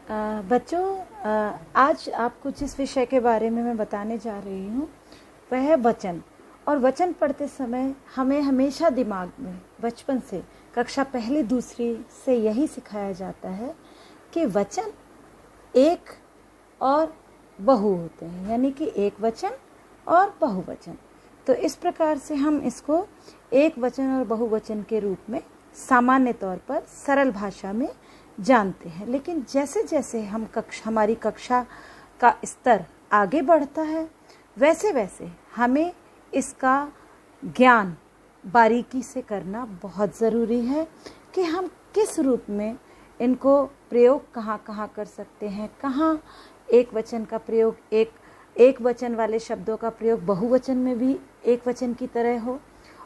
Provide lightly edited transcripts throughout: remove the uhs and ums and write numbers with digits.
बच्चों, आज आपको जिस विषय के बारे में मैं बताने जा रही हूँ वह है वचन। और वचन पढ़ते समय हमें हमेशा दिमाग में बचपन से कक्षा पहली दूसरी से यही सिखाया जाता है कि वचन एक और बहु होते हैं, यानी कि एक वचन और बहुवचन। तो इस प्रकार से हम इसको एक वचन और बहुवचन के रूप में सामान्य तौर पर सरल भाषा में जानते हैं। लेकिन जैसे जैसे हमारी कक्षा का स्तर आगे बढ़ता है वैसे वैसे हमें इसका ज्ञान बारीकी से करना बहुत ज़रूरी है कि हम किस रूप में इनको प्रयोग कहाँ कहाँ कर सकते हैं, कहाँ एक वचन का प्रयोग एक वचन वाले शब्दों का प्रयोग बहुवचन में भी एक वचन की तरह हो,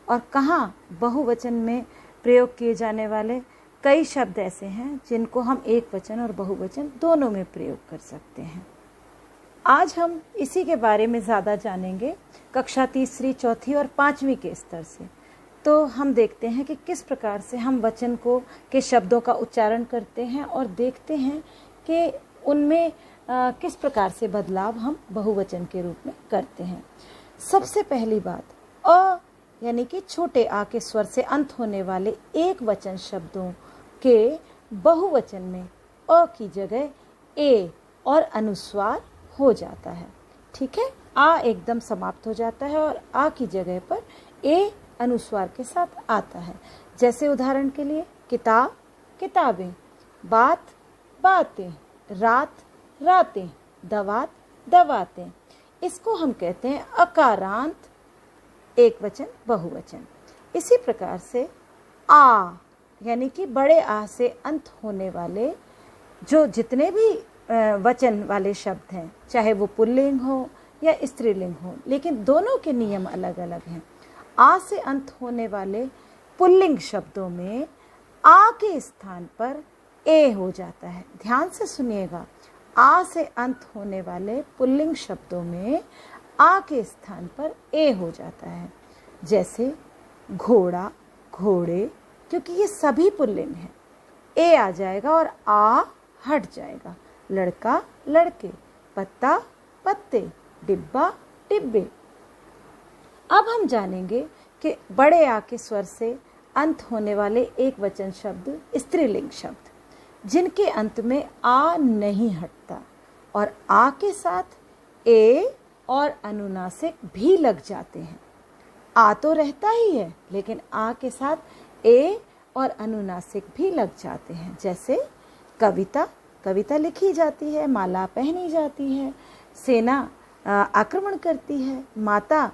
और कहाँ बहुवचन में प्रयोग किए जाने वाले कई शब्द ऐसे हैं जिनको हम एक वचन और बहुवचन दोनों में प्रयोग कर सकते हैं। आज हम इसी के बारे में ज़्यादा जानेंगे कक्षा तीसरी, चौथी और पाँचवीं के स्तर से। तो हम देखते हैं कि किस प्रकार से हम वचन के शब्दों का उच्चारण करते हैं और देखते हैं कि उनमें किस प्रकार से बदलाव हम बहुवचन के रूप में करते हैं। सबसे पहली बात, अ यानी कि छोटे आ के स्वर से अंत होने वाले एक वचन शब्दों के बहुवचन में अ की जगह ए और अनुस्वार हो जाता है। ठीक है, आ एकदम समाप्त हो जाता है और आ की जगह पर ए अनुस्वार के साथ आता है। जैसे उदाहरण के लिए किताब, किताबें, बात, बातें, रात, रातें, दवात, दवातें। इसको हम कहते हैं अकारांत एक वचन बहुवचन। इसी प्रकार से आ यानी कि बड़े आ से अंत होने वाले जो जितने भी वचन वाले शब्द हैं, चाहे वो पुल्लिंग हो या स्त्रीलिंग हो, लेकिन दोनों के नियम अलग अलग हैं। आ से अंत होने वाले पुल्लिंग शब्दों में आ के स्थान पर ए हो जाता है। ध्यान से सुनिएगा, आ से अंत होने वाले पुल्लिंग शब्दों में आ के स्थान पर ए हो जाता है। जैसे घोड़ा, घोड़े, क्योंकि ये सभी पुल्लिंग हैं, ए आ जाएगा और आ हट जाएगा। लड़का, लड़के, पत्ता, पत्ते, डिब्बा, डिब्बे। अब हम जानेंगे कि बड़े आ के स्वर से अंत होने वाले एक वचन शब्द स्त्रीलिंग शब्द, जिनके अंत में आ नहीं हटता और आ के साथ ए और अनुनासिक भी लग जाते हैं। आ तो रहता ही है लेकिन आ के साथ ए और अनुनासिक भी लग जाते हैं। जैसे कविता, कविता लिखी जाती है, माला पहनी जाती है, सेना आक्रमण करती है, माता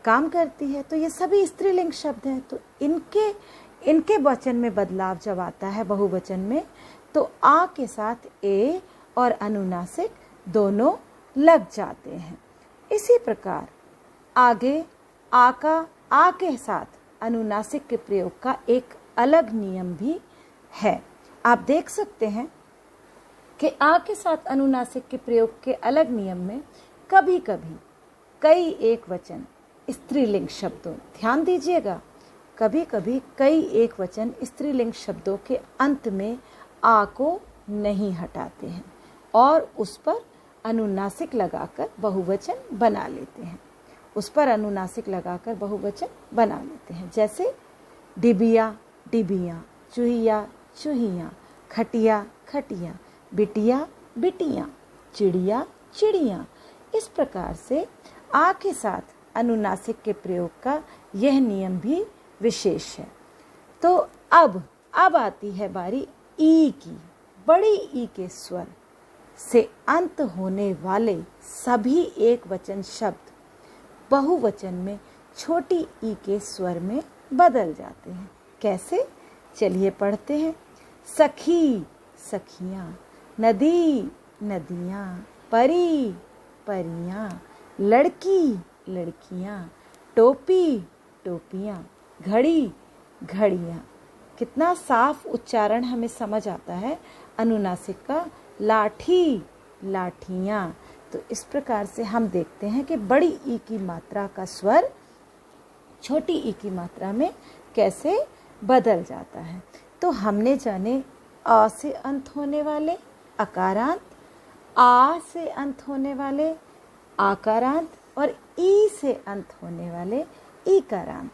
काम करती है। तो ये सभी स्त्रीलिंग शब्द हैं। तो इनके वचन में बदलाव जब आता है बहुवचन में, तो आ के साथ ए और अनुनासिक दोनों लग जाते हैं। इसी प्रकार आगे आ के साथ अनुनासिक के प्रयोग का एक अलग नियम भी है। आप देख सकते हैं कि आ के साथ अनुनासिक के प्रयोग के अलग नियम में कभी कभी कई एक वचन स्त्रीलिंग शब्दों, ध्यान दीजिएगा, कभी कभी कई एक वचन स्त्रीलिंग शब्दों के अंत में आ को नहीं हटाते हैं और उस पर अनुनासिक लगाकर बहुवचन बना लेते हैं। जैसे डिबिया, डिबियाँ, चूहिया, चूहियाँ, खटिया, खटिया, बिटिया, बिटियाँ, चिड़िया, चिड़ियाँ। इस प्रकार से आ के साथ अनुनासिक के प्रयोग का यह नियम भी विशेष है। तो अब आती है बारी ई की। बड़ी ई के स्वर से अंत होने वाले सभी एक वचन शब्द बहुवचन में छोटी ई के स्वर में बदल जाते हैं। कैसे? चलिए पढ़ते हैं। सखी, सखियाँ, नदी, नदियाँ, परी, परियाँ, लड़की, लड़कियाँ, टोपी, टोपियाँ, घड़ी, घड़ियाँ। कितना साफ उच्चारण हमें समझ आता है अनुनासिक का। लाठी, लाठियाँ। तो इस प्रकार से हम देखते हैं कि बड़ी ई की मात्रा का स्वर छोटी ई की मात्रा में कैसे बदल जाता है। तो हमने जाने अ से अंत होने वाले अकारांत, आ से अंत होने वाले आकारांत और ई से अंत होने वाले ईकारांत।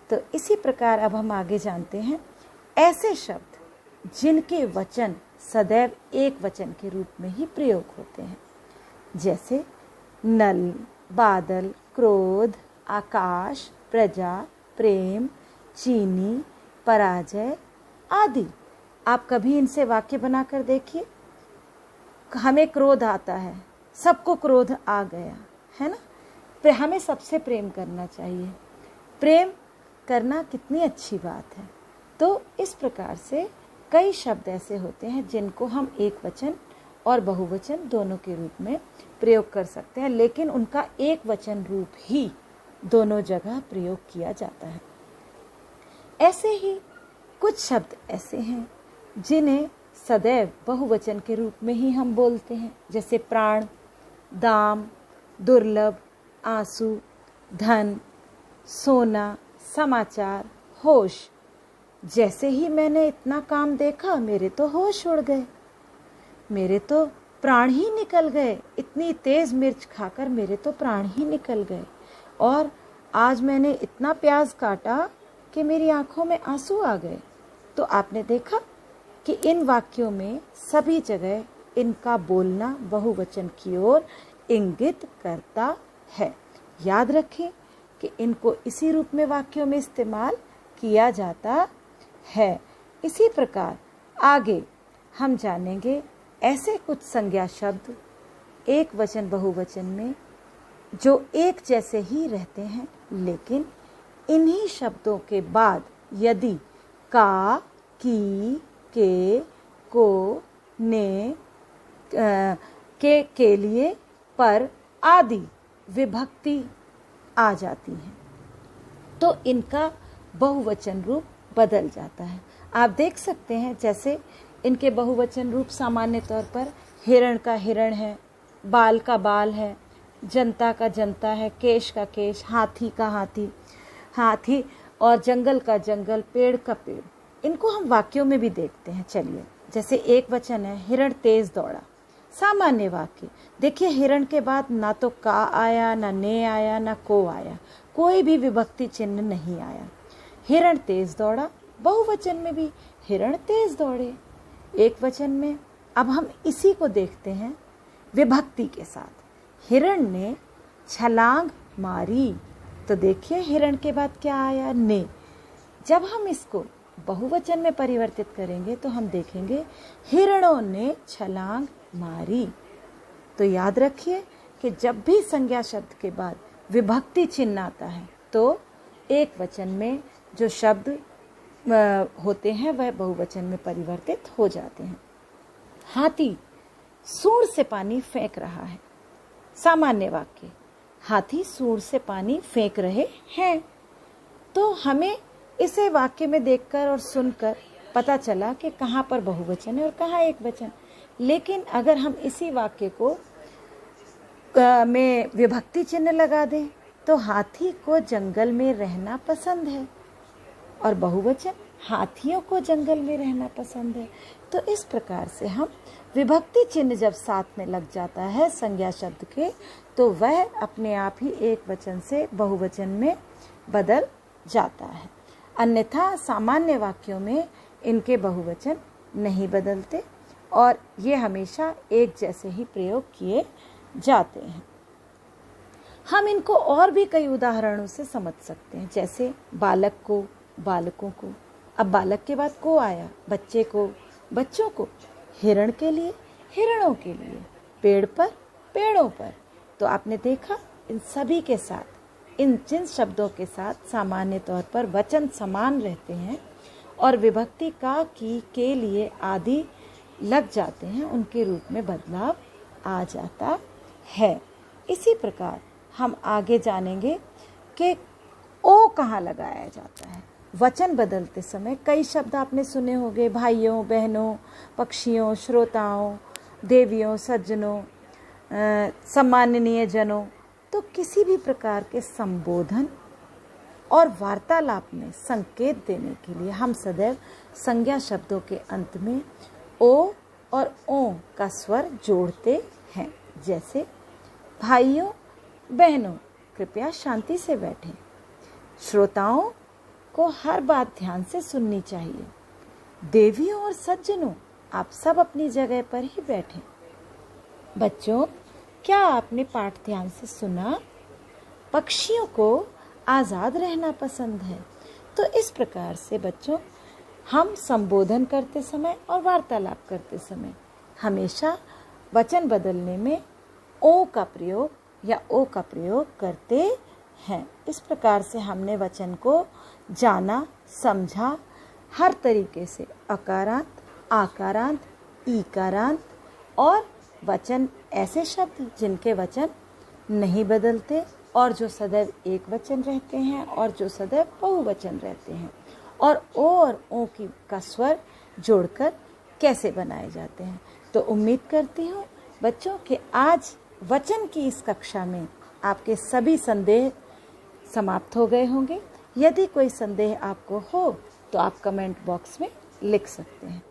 तो इसी प्रकार अब हम आगे जानते हैं ऐसे शब्द जिनके वचन सदैव एक वचन के रूप में ही प्रयोग होते हैं, जैसे नल, बादल, क्रोध, आकाश, प्रजा, प्रेम, चीनी, पराजय आदि। आप कभी इनसे वाक्य बनाकर देखिए। हमें क्रोध आता है, सबको क्रोध आ गया है ना, फिर हमें सबसे प्रेम करना चाहिए। प्रेम करना कितनी अच्छी बात है। तो इस प्रकार से कई शब्द ऐसे होते हैं जिनको हम एक वचन और बहुवचन दोनों के रूप में प्रयोग कर सकते हैं, लेकिन उनका एक वचन रूप ही दोनों जगह प्रयोग किया जाता है। ऐसे ही कुछ शब्द ऐसे हैं जिन्हें सदैव बहुवचन के रूप में ही हम बोलते हैं, जैसे प्राण, दाम, दुर्लभ, आंसू, धन, सोना, समाचार, होश। जैसे ही मैंने इतना काम देखा मेरे तो होश उड़ गए, मेरे तो प्राण ही निकल गए। इतनी तेज मिर्च खाकर मेरे तो प्राण ही निकल गए। और आज मैंने इतना प्याज काटा कि मेरी आंखों में आंसू आ गए। तो आपने देखा कि इन वाक्यों में सभी जगह इनका बोलना बहुवचन की ओर इंगित करता है। याद रखें कि इनको इसी रूप में वाक्यों में इस्तेमाल किया जाता है। इसी प्रकार आगे हम जानेंगे ऐसे कुछ संज्ञा शब्द एक वचन बहुवचन में जो एक जैसे ही रहते हैं, लेकिन इन्हीं शब्दों के बाद यदि का, की, के, को, ने, के लिए, पर आदि विभक्ति आ जाती है तो इनका बहुवचन रूप बदल जाता है। आप देख सकते हैं जैसे इनके बहुवचन रूप सामान्य तौर पर हिरण का हिरण है, बाल का बाल है, जनता का जनता है, केश का केश, हाथी का हाथी, हाथी और जंगल का जंगल, पेड़ का पेड़। इनको हम वाक्यों में भी देखते हैं। चलिए, जैसे एक वचन है हिरण तेज दौड़ा, सामान्य वाक्य। देखिए हिरण के बाद ना तो का आया, ना ने आया, ना को आया, कोई भी विभक्ति चिन्ह नहीं आया। हिरण तेज दौड़ा, बहुवचन में भी हिरण तेज दौड़े, एक वचन में। अब हम इसी को देखते हैं विभक्ति के साथ। हिरण ने छलांग मारी, तो देखिए हिरण के बाद क्या आया, ने। जब हम इसको बहुवचन में परिवर्तित करेंगे तो हम देखेंगे हिरणों ने छलांग मारी। तो याद रखिए कि जब भी संज्ञा शब्द के बाद विभक्ति चिन्ह आता है तो एक वचन में जो शब्द होते हैं वह बहुवचन में परिवर्तित हो जाते हैं। हाथी सूंड से पानी फेंक रहा है, सामान्य वाक्य। हाथी सूंड से पानी फेंक रहे हैं। तो हमें इसे वाक्य में देखकर और सुनकर पता चला कि कहाँ पर बहुवचन है और कहाँ एक वचन। लेकिन अगर हम इसी वाक्य को में विभक्ति चिन्ह लगा दें तो हाथी को जंगल में रहना पसंद है, और बहुवचन हाथियों को जंगल में रहना पसंद है। तो इस प्रकार से हम विभक्ति चिन्ह जब साथ में लग जाता है संज्ञा शब्द के तो वह अपने आप ही एक वचन से बहुवचन में बदल जाता है। अन्यथा सामान्य वाक्यों में इनके बहुवचन नहीं बदलते और ये हमेशा एक जैसे ही प्रयोग किए जाते हैं। हम इनको और भी कई उदाहरणों से समझ सकते हैं, जैसे बालक को, बालकों को। अब बालक के बाद को आया, बच्चे को, बच्चों को, हिरण के लिए, हिरणों के लिए, पेड़ पर, पेड़ों पर। तो आपने देखा इन सभी के साथ, इन जिन शब्दों के साथ सामान्य तौर पर वचन समान रहते हैं और विभक्ति का, की, के लिए आदि लग जाते हैं, उनके रूप में बदलाव आ जाता है। इसी प्रकार हम आगे जानेंगे कि ओ कहाँ लगाया जाता है। वचन बदलते समय कई शब्द आपने सुने होंगे, भाइयों, बहनों, पक्षियों, श्रोताओं, देवियों, सज्जनों, सम्माननीय जनों। तो किसी भी प्रकार के संबोधन और वार्तालाप में संकेत देने के लिए हम सदैव संज्ञा शब्दों के अंत में ओ और ओ का स्वर जोड़ते हैं। जैसे भाइयों बहनों कृपया शांति से बैठें। श्रोताओं को हर बात ध्यान से सुननी चाहिए। देवियों और सज्जनों आप सब अपनी जगह पर ही बैठें। बच्चों क्या आपने पाठ ध्यान से सुना? पक्षियों को आज़ाद रहना पसंद है। तो इस प्रकार से बच्चों हम संबोधन करते समय और वार्तालाप करते समय हमेशा वचन बदलने में ओ का प्रयोग या ओ का प्रयोग करते हैं। इस प्रकार से हमने वचन को जाना, समझा हर तरीके से, अकारांत, आकारांत, ईकारांत और वचन ऐसे शब्द जिनके वचन नहीं बदलते और जो सदैव एक वचन रहते हैं और जो सदैव बहुवचन रहते हैं, और ओ का स्वर जोड़कर कैसे बनाए जाते हैं। तो उम्मीद करती हूँ बच्चों कि आज वचन की इस कक्षा में आपके सभी संदेह समाप्त हो गए होंगे। यदि कोई संदेह आपको हो तो आप कमेंट बॉक्स में लिख सकते हैं।